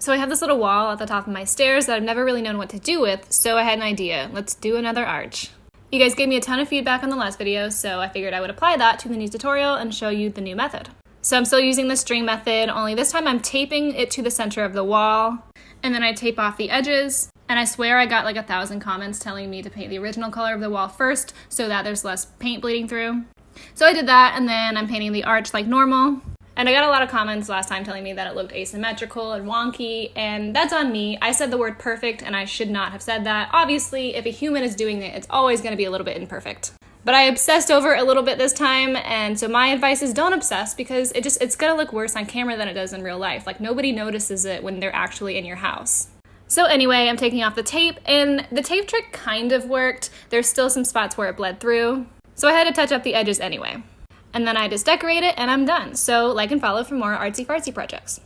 So I have this little wall at the top of my stairs that I've never really known what to do with, so I had an idea. Let's do another arch. You guys gave me a ton of feedback on the last video, so I figured I would apply that to the new tutorial and show you the new method. So I'm still using the string method, only this time I'm taping it to the center of the wall, and then I tape off the edges, and I swear I got like 1,000 comments telling me to paint the original color of the wall first so that there's less paint bleeding through. So I did that, and then I'm painting the arch like normal. And I got a lot of comments last time telling me that it looked asymmetrical and wonky, and that's on me. I said the word perfect, and I should not have said that. Obviously, if a human is doing it, it's always going to be a little bit imperfect. But I obsessed over it a little bit this time, and so my advice is don't obsess, because it's going to look worse on camera than it does in real life. Like, nobody notices it when they're actually in your house. So anyway, I'm taking off the tape, and the tape trick kind of worked. There's still some spots where it bled through, so I had to touch up the edges anyway. And then I just decorate it and I'm done. So like and follow for more artsy fartsy projects.